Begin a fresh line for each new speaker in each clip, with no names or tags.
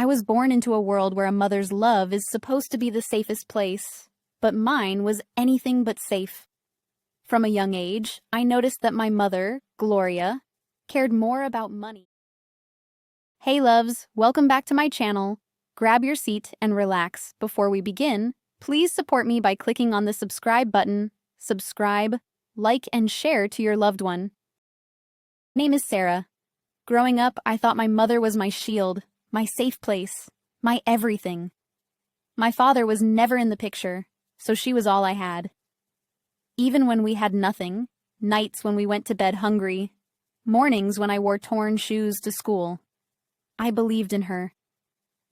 I was born into a world where a mother's love is supposed to be the safest place, but mine was anything but safe. From a young age, I noticed that my mother, Gloria, cared more about money. Hey loves, welcome back to my channel. Grab your seat and relax. Before we begin, please support me by clicking on the subscribe button. Subscribe, like, and share to your loved one. My name is Sarah. Growing up, I thought my mother was my shield, my safe place, my everything. My father was never in the picture, so she was all I had. Even when we had nothing, nights when we went to bed hungry, mornings when I wore torn shoes to school, I believed in her.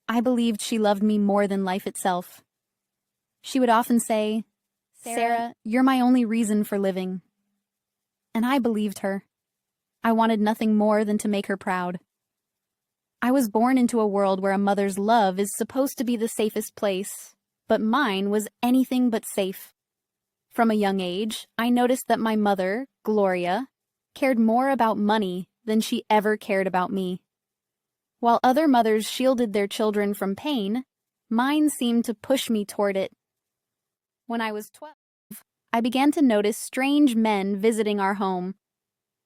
I believed she loved me more than life itself. She would often say, "Sarah, you're my only reason for living." And I believed her. I wanted nothing more than to make her proud. I was born into a world where a mother's love is supposed to be the safest place, but mine was anything but safe. From a young age, I noticed that my mother, Gloria, cared more about money than she ever cared about me. While other mothers shielded their children from pain, mine seemed to push me toward it. When I was 12, I began to notice strange men visiting our home.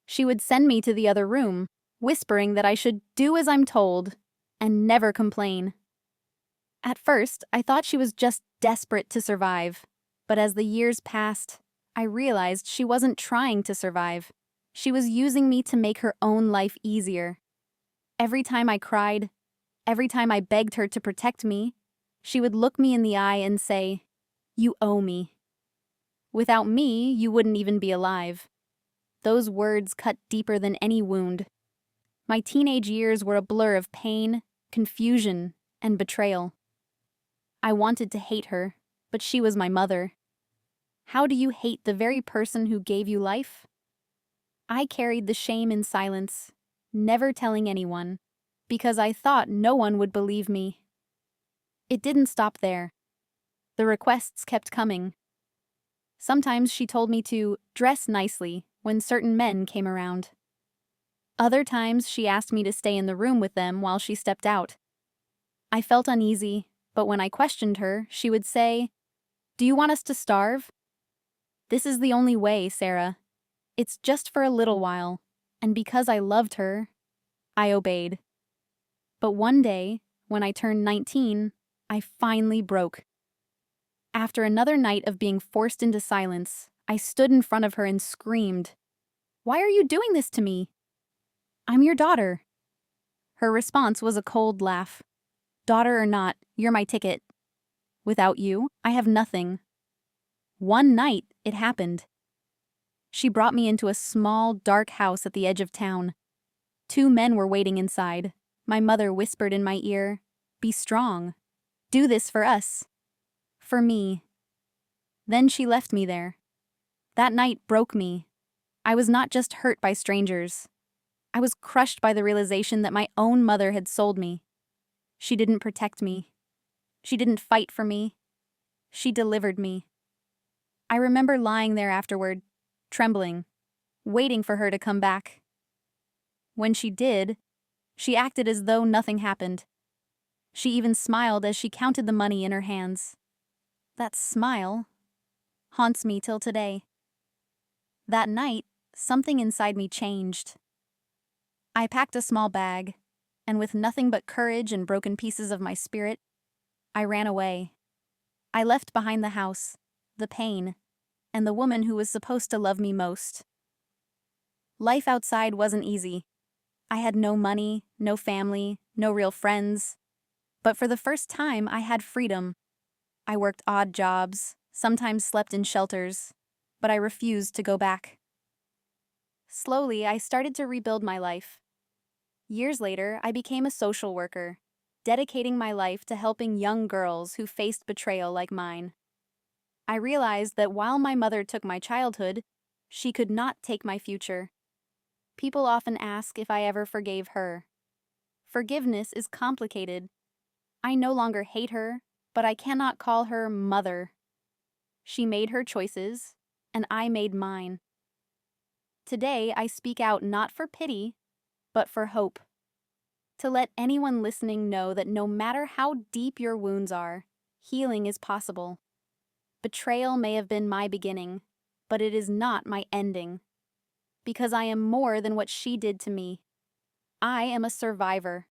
She would send me to the other room, whispering that I should do as I'm told and never complain. At first, I thought she was just desperate to survive, but as the years passed, I realized she wasn't trying to survive. She was using me to make her own life easier. Every time I cried, every time I begged her to protect me, she would look me in the eye and say, "You owe me. Without me, you wouldn't even be alive." Those words cut deeper than any wound. My teenage years were a blur of pain, confusion, and betrayal. I wanted to hate her, but she was my mother. How do you hate the very person who gave you life? I carried the shame in silence, never telling anyone, because I thought no one would believe me. It didn't stop there. The requests kept coming. Sometimes she told me to dress nicely when certain men came around. Other times she asked me to stay in the room with them while she stepped out. I felt uneasy, but when I questioned her, she would say, "Do you want us to starve?" "This is the only way, Sarah. It's just for a little while," and because I loved her, I obeyed. But one day, when I turned 19, I finally broke. After another night of being forced into silence, I stood in front of her and screamed, "Why are you doing this to me? I'm your daughter." Her response was a cold laugh. "Daughter or not, you're my ticket. Without you, I have nothing." One night, it happened. She brought me into a small, dark house at the edge of town. Two men were waiting inside. My mother whispered in my ear, "Be strong. Do this for us. For me." Then she left me there. That night broke me. I was not just hurt by strangers. I was crushed by the realization that my own mother had sold me. She didn't protect me. She didn't fight for me. She delivered me. I remember lying there afterward, trembling, waiting for her to come back. When she did, she acted as though nothing happened. She even smiled as she counted the money in her hands. That smile haunts me till today. That night, something inside me changed. I packed a small bag, and with nothing but courage and broken pieces of my spirit, I ran away. I left behind the house, the pain, and the woman who was supposed to love me most. Life outside wasn't easy. I had no money, no family, no real friends. But for the first time, I had freedom. I worked odd jobs, sometimes slept in shelters, but I refused to go back. Slowly, I started to rebuild my life. Years later, I became a social worker, dedicating my life to helping young girls who faced betrayal like mine. I realized that while my mother took my childhood, she could not take my future. People often ask if I ever forgave her. Forgiveness is complicated. I no longer hate her, but I cannot call her mother. She made her choices, and I made mine. Today, I speak out not for pity, but for hope. To let anyone listening know that no matter how deep your wounds are, healing is possible. Betrayal may have been my beginning, but it is not my ending. Because I am more than what she did to me. I am a survivor.